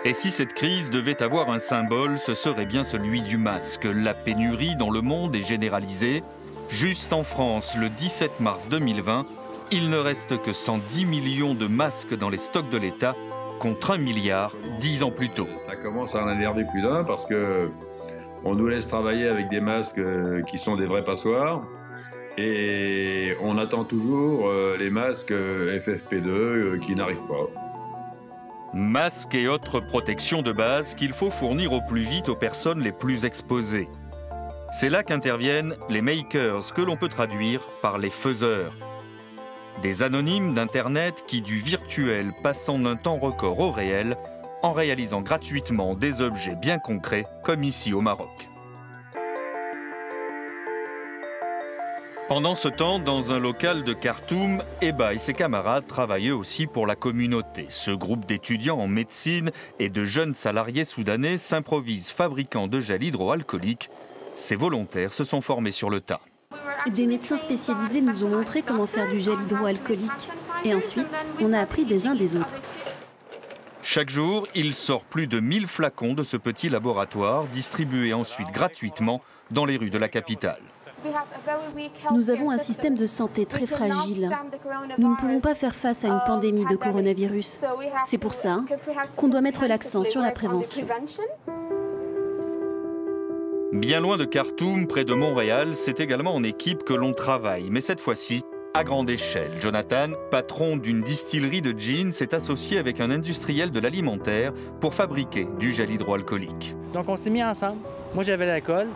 S2: Et si cette crise devait avoir un symbole, ce serait bien celui du masque. La pénurie dans le monde est généralisée. Juste en France, le 17 mars 2020, il ne reste que 110 millions de masques dans les stocks de l'État, contre 1 milliard 10 ans plus tôt.
S1: Ça commence à en énerver plus d'un parce que on nous laisse travailler avec des masques qui sont des vrais passoires et on attend toujours les masques FFP2 qui n'arrivent pas.
S2: Masques et autres protections de base qu'il faut fournir au plus vite aux personnes les plus exposées. C'est là qu'interviennent les makers, que l'on peut traduire par les faiseurs. Des anonymes d'Internet qui, du virtuel passant d'un temps record au réel, en réalisant gratuitement des objets bien concrets, comme ici au Maroc. Pendant ce temps, dans un local de Khartoum, Eba et ses camarades travaillaient aussi pour la communauté. Ce groupe d'étudiants en médecine et de jeunes salariés soudanais s'improvise fabricants de gel hydroalcoolique. Ces volontaires se sont formés sur le tas.
S3: Des médecins spécialisés nous ont montré comment faire du gel hydroalcoolique. Et ensuite, on a appris des uns des autres.
S2: Chaque jour, il sort plus de 1000 flacons de ce petit laboratoire, distribués ensuite gratuitement dans les rues de la capitale.
S3: Nous avons un système de santé très fragile. Nous ne pouvons pas faire face à une pandémie de coronavirus. C'est pour ça qu'on doit mettre l'accent sur la prévention.
S2: Bien loin de Khartoum, près de Montréal, c'est également en équipe que l'on travaille, mais cette fois-ci à grande échelle. Jonathan, patron d'une distillerie de gin, s'est associé avec un industriel de l'alimentaire pour fabriquer du gel hydroalcoolique.
S4: Donc on s'est mis ensemble. Moi j'avais l'alcool,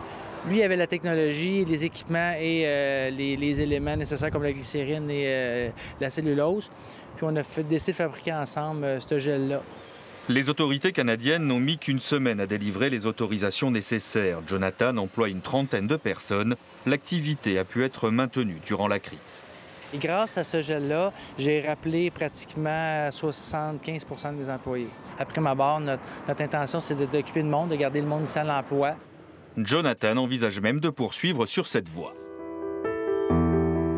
S4: lui avait la technologie, les équipements et les éléments nécessaires comme la glycérine et la cellulose. Puis on a décidé de fabriquer ensemble ce gel-là.
S2: Les autorités canadiennes n'ont mis qu'une semaine à délivrer les autorisations nécessaires. Jonathan emploie une trentaine de personnes. L'activité a pu être maintenue durant la crise.
S4: Et grâce à ce gel-là, j'ai rappelé pratiquement 75 % de mes employés. Après ma barre, notre intention, c'est d'occuper le monde, de garder le monde ici à l'emploi.
S2: Jonathan envisage même de poursuivre sur cette voie.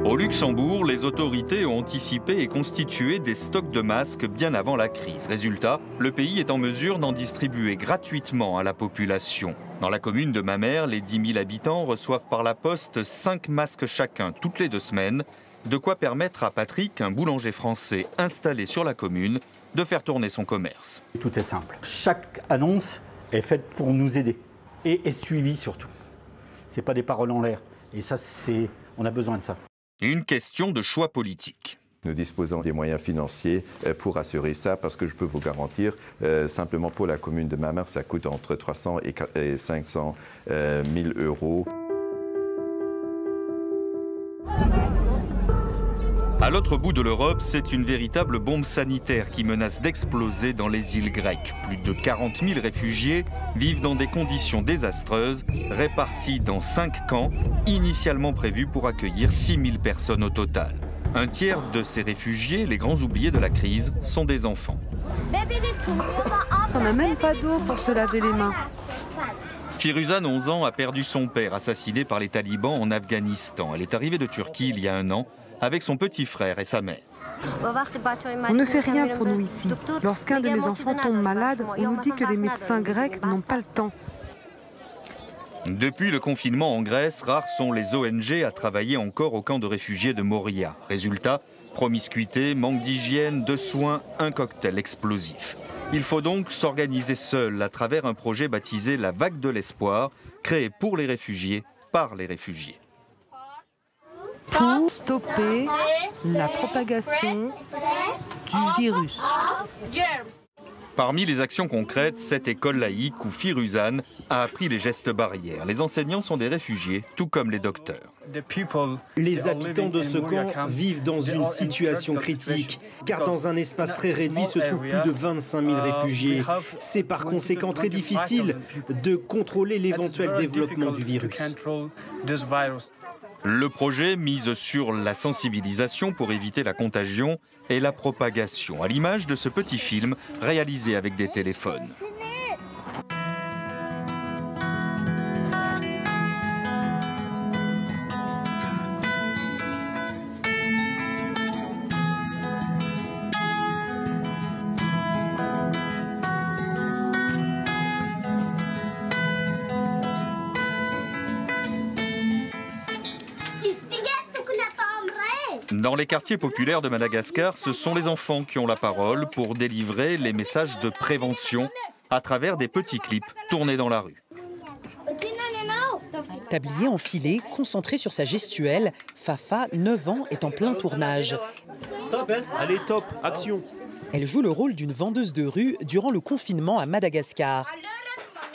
S2: Au Luxembourg, les autorités ont anticipé et constitué des stocks de masques bien avant la crise. Résultat, le pays est en mesure d'en distribuer gratuitement à la population. Dans la commune de Mamers, les 10 000 habitants reçoivent par la poste 5 masques chacun toutes les 2 semaines. De quoi permettre à Patrick, un boulanger français installé sur la commune, de faire tourner son commerce.
S6: Tout est simple. Chaque annonce est faite pour nous aider et est suivie surtout. Ce n'est pas des paroles en l'air. Et ça, on a besoin de ça.
S2: Une question de choix politique.
S5: Nous disposons des moyens financiers pour assurer ça, parce que je peux vous garantir, simplement pour la commune de Mamers, ça coûte entre 300 et 500 000 euros.
S2: À l'autre bout de l'Europe, c'est une véritable bombe sanitaire qui menace d'exploser dans les îles grecques. Plus de 40 000 réfugiés vivent dans des conditions désastreuses, répartis dans 5 camps, initialement prévus pour accueillir 6 000 personnes au total. Un tiers de ces réfugiés, les grands oubliés de la crise, sont des enfants.
S22: On n'a même pas d'eau pour se laver les mains.
S2: Firuzan, 11 ans, a perdu son père, assassiné par les talibans en Afghanistan. Elle est arrivée de Turquie il y a 1 an, avec son petit frère et sa mère.
S22: On ne fait rien pour nous ici. Lorsqu'un de mes enfants tombe malade, on nous dit que les médecins grecs n'ont pas le temps.
S2: Depuis le confinement en Grèce, rares sont les ONG à travailler encore au camp de réfugiés de Moria. Résultat, promiscuité, manque d'hygiène, de soins, un cocktail explosif. Il faut donc s'organiser seul à travers un projet baptisé La Vague de l'Espoir, créé pour les réfugiés, par les réfugiés.
S22: Pour stopper la propagation du virus.
S2: Parmi les actions concrètes, cette école laïque où Firuzan a appris les gestes barrières. Les enseignants sont des réfugiés, tout comme les docteurs.
S16: Les habitants de ce camp vivent dans une situation critique, car dans un espace très réduit se trouvent plus de 25 000 réfugiés. C'est par conséquent très difficile de contrôler l'éventuel développement du virus.
S2: Le projet mise sur la sensibilisation pour éviter la contagion et la propagation, à l'image de ce petit film réalisé avec des téléphones. Dans les quartiers populaires de Madagascar, ce sont les enfants qui ont la parole pour délivrer les messages de prévention à travers des petits clips tournés dans la rue.
S7: Tablier enfilé, concentré sur sa gestuelle, Fafa, 9 ans, est en plein tournage.
S8: Top, hein? Allez, top, action.
S7: Elle joue le rôle d'une vendeuse de rue durant le confinement à Madagascar.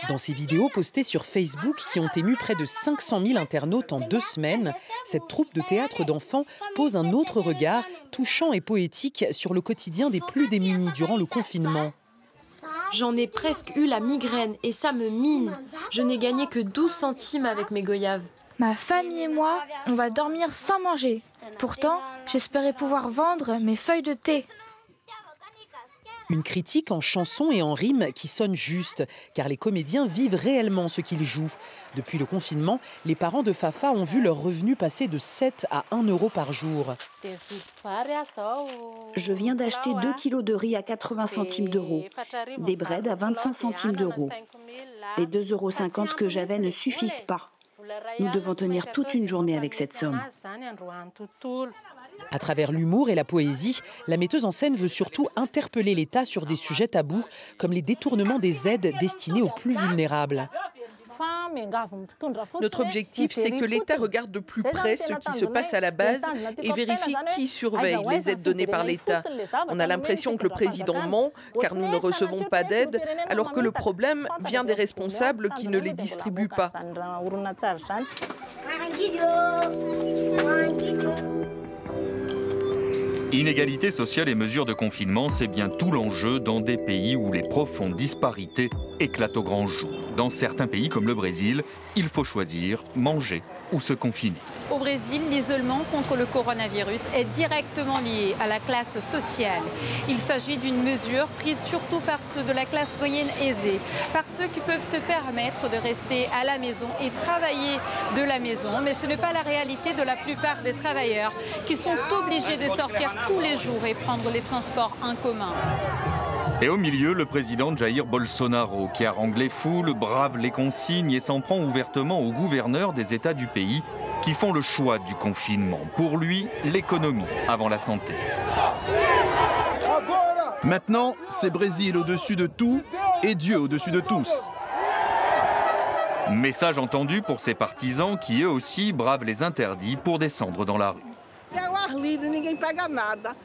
S7: Dans ces vidéos postées sur Facebook qui ont ému près de 500 000 internautes en 2 semaines, cette troupe de théâtre d'enfants pose un autre regard, touchant et poétique, sur le quotidien des plus démunis durant le confinement.
S10: J'en ai presque eu la migraine et ça me mine. Je n'ai gagné que 12 centimes avec mes goyaves.
S11: Ma famille et moi, on va dormir sans manger. Pourtant, j'espérais pouvoir vendre mes feuilles de thé.
S7: Une critique en chanson et en rime qui sonne juste, car les comédiens vivent réellement ce qu'ils jouent. Depuis le confinement, les parents de Fafa ont vu leur revenu passer de 7 à 1 euro par jour.
S17: Je viens d'acheter 2 kilos de riz à 80 centimes d'euros, des breads à 25 centimes d'euros. Les 2,50 euros que j'avais ne suffisent pas. Nous devons tenir toute une journée avec cette somme.
S7: À travers l'humour et la poésie, la metteuse en scène veut surtout interpeller l'État sur des sujets tabous, comme les détournements des aides destinées aux plus vulnérables.
S25: Notre objectif, c'est que l'État regarde de plus près ce qui se passe à la base et vérifie qui surveille les aides données par l'État. On a l'impression que le président ment, car nous ne recevons pas d'aide, alors que le problème vient des responsables qui ne les distribuent pas.
S2: Inégalité sociale et mesures de confinement, c'est bien tout l'enjeu dans des pays où les profondes disparités éclatent au grand jour. Dans certains pays comme le Brésil, il faut choisir, manger ou se confiner.
S26: Au Brésil, l'isolement contre le coronavirus est directement lié à la classe sociale. Il s'agit d'une mesure prise surtout par ceux de la classe moyenne aisée, par ceux qui peuvent se permettre de rester à la maison et travailler de la maison. Mais ce n'est pas la réalité de la plupart des travailleurs qui sont obligés de sortir tous les jours et prendre les transports en commun.
S2: Et au milieu, le président Jair Bolsonaro, qui harangue les foules, brave les consignes et s'en prend ouvertement aux gouverneurs des États du pays qui font le choix du confinement. Pour lui, l'économie avant la santé.
S27: Maintenant, c'est Brésil au-dessus de tout et Dieu au-dessus de tous.
S2: Message entendu pour ses partisans qui, eux aussi, bravent les interdits pour descendre dans la rue.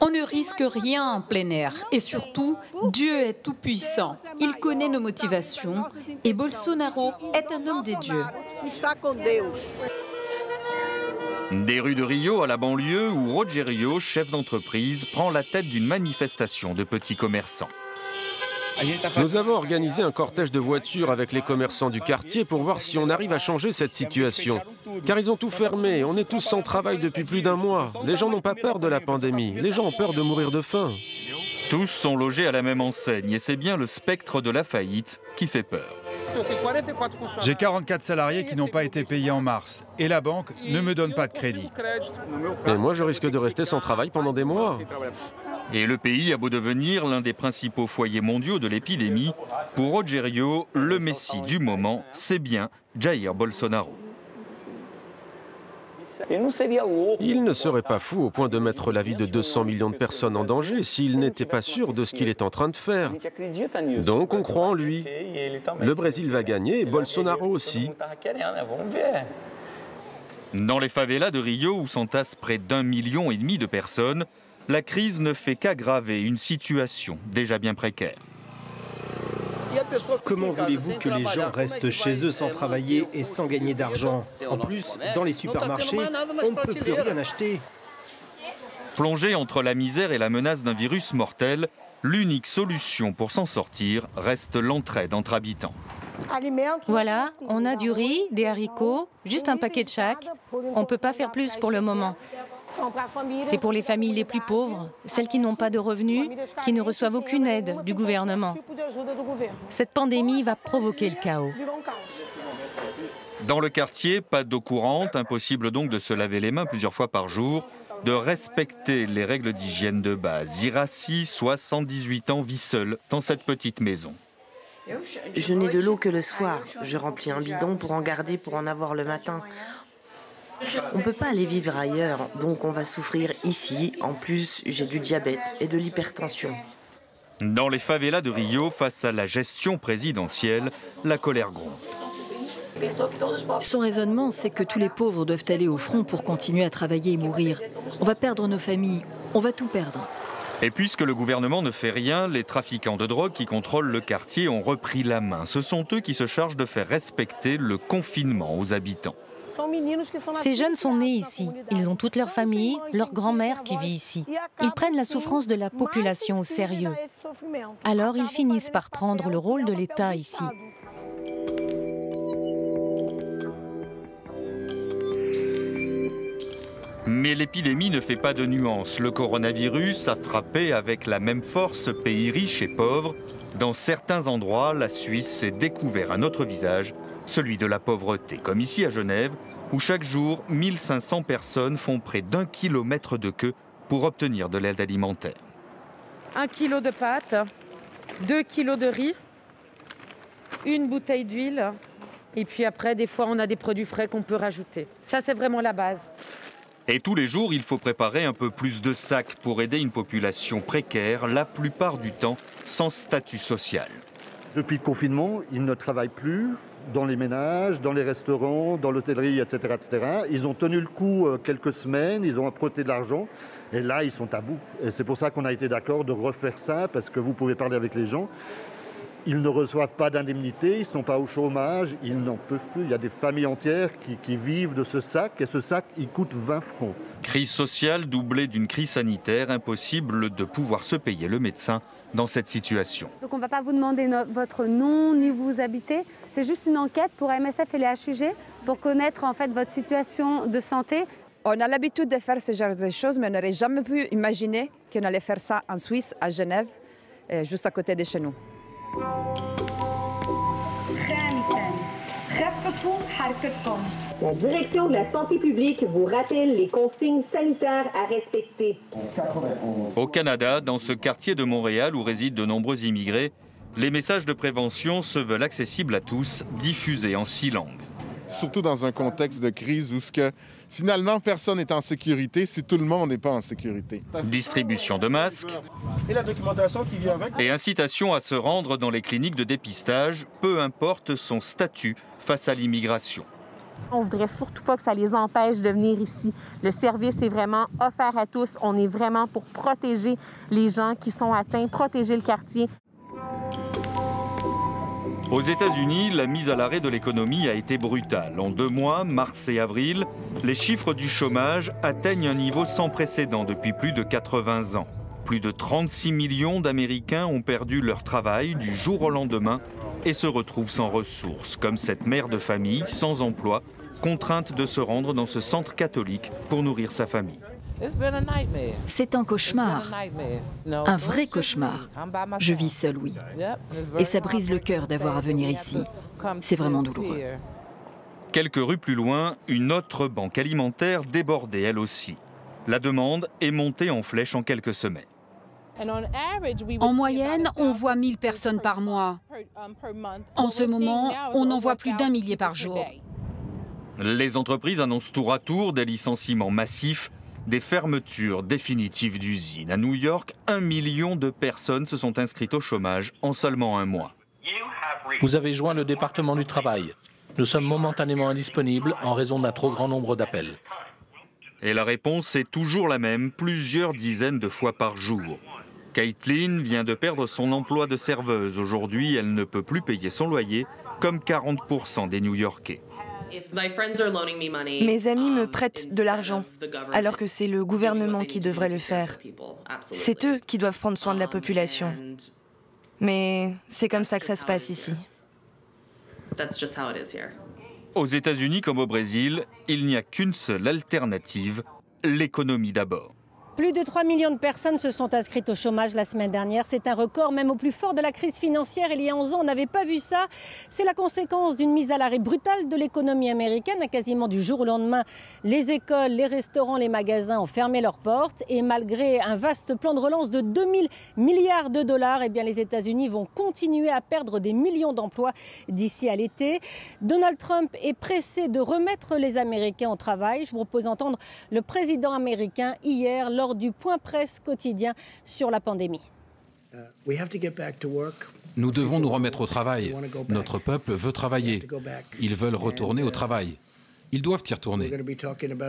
S26: On ne risque rien en plein air. Et surtout, Dieu est tout-puissant. Il connaît nos motivations et Bolsonaro est un homme des dieux.
S2: Des rues de Rio à la banlieue où Rogério, chef d'entreprise, prend la tête d'une manifestation de petits commerçants.
S8: Nous avons organisé un cortège de voitures avec les commerçants du quartier pour voir si on arrive à changer cette situation. Car ils ont tout fermé, on est tous sans travail depuis plus d'un mois. Les gens n'ont pas peur de la pandémie, les gens ont peur de mourir de faim.
S2: Tous sont logés à la même enseigne et c'est bien le spectre de la faillite qui fait peur.
S9: J'ai 44 salariés qui n'ont pas été payés en mars et la banque ne me donne pas de crédit.
S8: Et moi, je risque de rester sans travail pendant des mois.
S2: Et le pays a beau devenir l'un des principaux foyers mondiaux de l'épidémie, pour Rogério, le messie du moment, c'est bien Jair Bolsonaro.
S8: Il ne serait pas fou au point de mettre la vie de 200 millions de personnes en danger s'il n'était pas sûr de ce qu'il est en train de faire. Donc on croit en lui. Le Brésil va gagner et Bolsonaro aussi.
S2: Dans les favelas de Rio, où s'entassent près d'1,5 million de personnes, la crise ne fait qu'aggraver une situation déjà bien précaire.
S16: Comment voulez-vous que les gens restent chez eux sans travailler et sans gagner d'argent? En plus, dans les supermarchés, on ne peut plus rien acheter.
S2: Plongé entre la misère et la menace d'un virus mortel, l'unique solution pour s'en sortir reste l'entraide entre habitants.
S12: Voilà, on a du riz, des haricots, juste un paquet de chaque. On ne peut pas faire plus pour le moment. C'est pour les familles les plus pauvres, celles qui n'ont pas de revenus, qui ne reçoivent aucune aide du gouvernement. Cette pandémie va provoquer le chaos.
S2: Dans le quartier, pas d'eau courante, impossible donc de se laver les mains plusieurs fois par jour, de respecter les règles d'hygiène de base. Iraci, 78 ans, vit seul dans cette petite maison.
S13: Je n'ai de l'eau que le soir. Je remplis un bidon pour en garder pour en avoir le matin. On ne peut pas aller vivre ailleurs, donc on va souffrir ici. En plus, j'ai du diabète et de l'hypertension.
S2: Dans les favelas de Rio, face à la gestion présidentielle, la colère gronde.
S14: Son raisonnement, c'est que tous les pauvres doivent aller au front pour continuer à travailler et mourir. On va perdre nos familles, on va tout perdre.
S2: Et puisque le gouvernement ne fait rien, les trafiquants de drogue qui contrôlent le quartier ont repris la main. Ce sont eux qui se chargent de faire respecter le confinement aux habitants.
S12: Ces jeunes sont nés ici. Ils ont toute leur famille, leur grand-mère qui vit ici. Ils prennent la souffrance de la population au sérieux. Alors ils finissent par prendre le rôle de l'État ici.
S2: Mais l'épidémie ne fait pas de nuances. Le coronavirus a frappé avec la même force pays riches et pauvres. Dans certains endroits, la Suisse s'est découvert un autre visage, celui de la pauvreté, comme ici à Genève, où chaque jour, 1500 personnes font près d'1 kilomètre de queue pour obtenir de l'aide alimentaire.
S12: 1 kilo de pâtes, 2 kilos de riz, une bouteille d'huile, et puis après, des fois, on a des produits frais qu'on peut rajouter. Ça, c'est vraiment la base.
S2: Et tous les jours, il faut préparer un peu plus de sacs pour aider une population précaire, la plupart du temps sans statut social.
S6: Depuis le confinement, ils ne travaillent plus dans les ménages, dans les restaurants, dans l'hôtellerie, etc., etc. Ils ont tenu le coup quelques semaines, ils ont apporté de l'argent, et là, ils sont à bout. Et c'est pour ça qu'on a été d'accord de refaire ça, parce que vous pouvez parler avec les gens. Ils ne reçoivent pas d'indemnité, ils ne sont pas au chômage, ils n'en peuvent plus. Il y a des familles entières qui vivent de ce sac, et ce sac, il coûte 20 francs.
S2: Crise sociale doublée d'une crise sanitaire, impossible de pouvoir se payer le médecin dans cette situation.
S15: Donc on ne va pas vous demander votre nom ni où vous habitez, c'est juste une enquête pour MSF et les HUG pour connaître en fait votre situation de santé.
S18: On a l'habitude de faire ce genre de choses, mais on n'aurait jamais pu imaginer qu'on allait faire ça en Suisse, à Genève, juste à côté de chez nous.
S19: La direction de la santé publique vous rappelle les consignes sanitaires à respecter.
S2: Au Canada, dans ce quartier de Montréal où résident de nombreux immigrés, les messages de prévention se veulent accessibles à tous, diffusés en 6 langues.
S28: Surtout dans un contexte de crise où finalement personne n'est en sécurité si tout le monde n'est pas en sécurité.
S2: Distribution de masques
S28: et la documentation qui vient avec.
S2: Et incitation à se rendre dans les cliniques de dépistage, peu importe son statut face à l'immigration.
S1: On ne voudrait surtout pas que ça les empêche de venir ici. Le service est vraiment offert à tous. On est vraiment pour protéger les gens qui sont atteints, protéger le quartier.
S2: Aux États-Unis, la mise à l'arrêt de l'économie a été brutale. En 2 mois, mars et avril, les chiffres du chômage atteignent un niveau sans précédent depuis plus de 80 ans. Plus de 36 millions d'Américains ont perdu leur travail du jour au lendemain et se retrouvent sans ressources, comme cette mère de famille sans emploi, contrainte de se rendre dans ce centre catholique pour nourrir sa famille.
S14: C'est un cauchemar, un vrai cauchemar. Je vis seule, oui. Et ça brise le cœur d'avoir à venir ici. C'est vraiment douloureux.
S2: Quelques rues plus loin, une autre banque alimentaire débordait elle aussi. La demande est montée en flèche en quelques semaines.
S3: En moyenne, on voit 1000 personnes par mois. En ce moment, on en voit plus d'1 millier par jour.
S2: Les entreprises annoncent tour à tour des licenciements massifs, des fermetures définitives d'usines. À New York, 1 million de personnes se sont inscrites au chômage en seulement 1 mois.
S4: Vous avez joint le département du travail. Nous sommes momentanément indisponibles en raison d'un trop grand nombre d'appels.
S2: Et la réponse est toujours la même, plusieurs dizaines de fois par jour. Caitlin vient de perdre son emploi de serveuse. Aujourd'hui, elle ne peut plus payer son loyer, comme 40% des New-Yorkais.
S5: Mes amis me prêtent de l'argent, alors que c'est le gouvernement qui devrait le faire. C'est eux qui doivent prendre soin de la population. Mais c'est comme ça que ça se passe ici.
S2: Aux États-Unis comme au Brésil, il n'y a qu'une seule alternative, l'économie d'abord.
S20: Plus de 3 millions de personnes se sont inscrites au chômage la semaine dernière. C'est un record, même au plus fort de la crise financière. Il y a 11 ans, on n'avait pas vu ça. C'est la conséquence d'une mise à l'arrêt brutale de l'économie américaine. Quasiment du jour au lendemain, les écoles, les restaurants, les magasins ont fermé leurs portes. Et malgré un vaste plan de relance de 2000 milliards de dollars, eh bien, les États-Unis vont continuer à perdre des millions d'emplois d'ici à l'été. Donald Trump est pressé de remettre les Américains au travail. Je vous propose d'entendre le président américain hier lors du point presse quotidien sur la pandémie.
S21: Nous devons nous remettre au travail. Notre peuple veut travailler. Ils veulent retourner au travail. Ils doivent y retourner.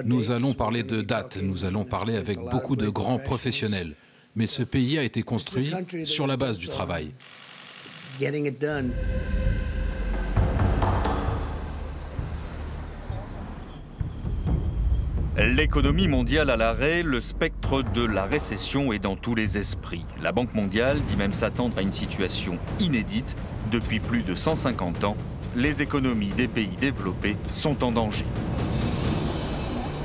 S21: Nous allons parler de dates, nous allons parler avec beaucoup de grands professionnels. Mais ce pays a été construit sur la base du travail.
S2: L'économie mondiale à l'arrêt, le spectre de la récession est dans tous les esprits. La Banque mondiale dit même s'attendre à une situation inédite. Depuis plus de 150 ans, les économies des pays développés sont en danger.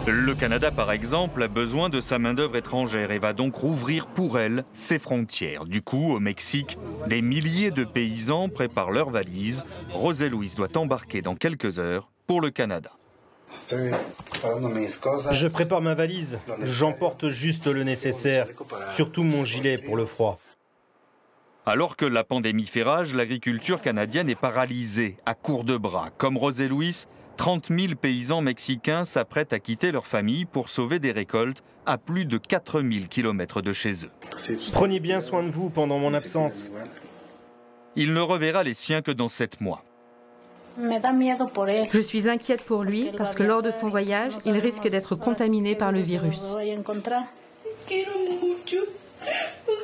S2: Le Canada, par exemple, a besoin de sa main-d'œuvre étrangère et va donc rouvrir pour elle ses frontières. Du coup, au Mexique, des milliers de paysans préparent leurs valises. José Luis doit embarquer dans quelques heures pour le Canada.
S16: Je prépare ma valise. J'emporte juste le nécessaire, surtout mon gilet pour le froid.
S2: Alors que la pandémie fait rage, l'agriculture canadienne est paralysée, à court de bras. Comme José Luis, 30 000 paysans mexicains s'apprêtent à quitter leur famille pour sauver des récoltes à plus de 4 000 km de chez eux.
S16: Prenez bien soin de vous pendant mon absence.
S2: Il ne reverra les siens que dans 7 mois.
S23: Je suis inquiète pour lui parce que lors de son voyage, il risque d'être contaminé par le virus.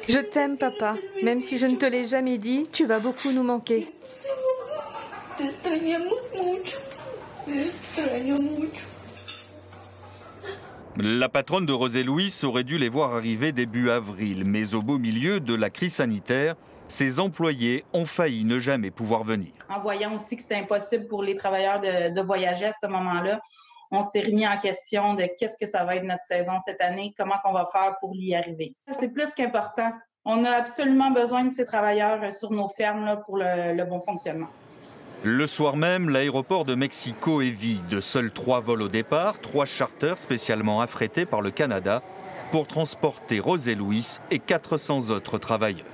S10: Je t'aime, papa. Même si je ne te l'ai jamais dit, tu vas beaucoup nous manquer.
S2: La patronne de José Luis aurait dû les voir arriver début avril, mais au beau milieu de la crise sanitaire, ses employés ont failli ne jamais pouvoir venir.
S24: En voyant aussi que c'était impossible pour les travailleurs de voyager à ce moment-là, on s'est remis en question de qu'est-ce que ça va être notre saison cette année, comment on va faire pour y arriver. C'est plus qu'important. On a absolument besoin de ces travailleurs sur nos fermes là, pour le bon fonctionnement.
S2: Le soir même, l'aéroport de Mexico est vide. Seuls 3 vols au départ, 3 charters spécialement affrétés par le Canada pour transporter José Luis et 400 autres travailleurs.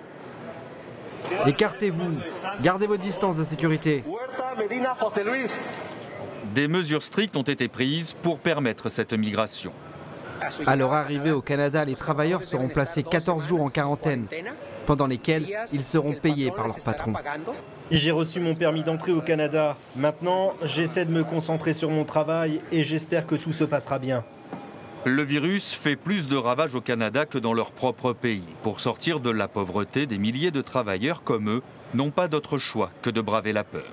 S29: Écartez-vous, gardez votre distance de sécurité.
S2: Des mesures strictes ont été prises pour permettre cette migration.
S29: À leur arrivée au Canada, les travailleurs seront placés 14 jours en quarantaine, pendant lesquels ils seront payés par leur patron.
S16: J'ai reçu mon permis d'entrée au Canada. Maintenant, j'essaie de me concentrer sur mon travail et j'espère que tout se passera bien.
S2: Le virus fait plus de ravages au Canada que dans leur propre pays. Pour sortir de la pauvreté, des milliers de travailleurs comme eux n'ont pas d'autre choix que de braver la peur.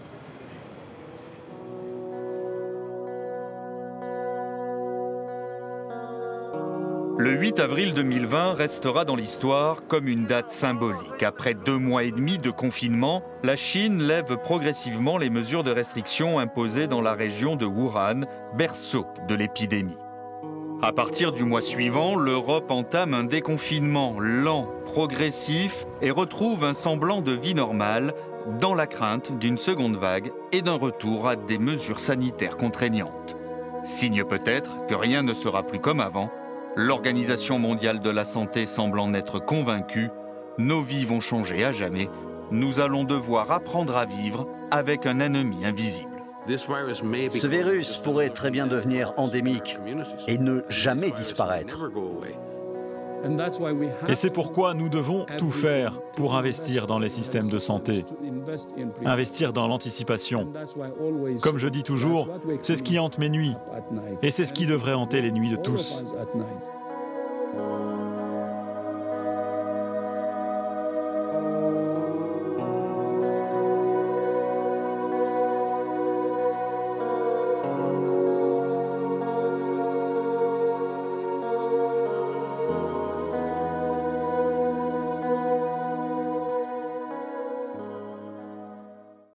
S2: Le 8 avril 2020 restera dans l'histoire comme une date symbolique. Après 2 mois et demi de confinement, la Chine lève progressivement les mesures de restriction imposées dans la région de Wuhan, berceau de l'épidémie. À partir du mois suivant, l'Europe entame un déconfinement lent, progressif et retrouve un semblant de vie normale dans la crainte d'une seconde vague et d'un retour à des mesures sanitaires contraignantes. Signe peut-être que rien ne sera plus comme avant. L'Organisation mondiale de la santé semble en être convaincue. Nos vies vont changer à jamais. Nous allons devoir apprendre à vivre avec un ennemi invisible.
S7: Ce virus pourrait très bien devenir endémique et ne jamais disparaître.
S8: Et c'est pourquoi nous devons tout faire pour investir dans les systèmes de santé, investir dans l'anticipation. Comme je dis toujours, c'est ce qui hante mes nuits et c'est ce qui devrait hanter les nuits de tous.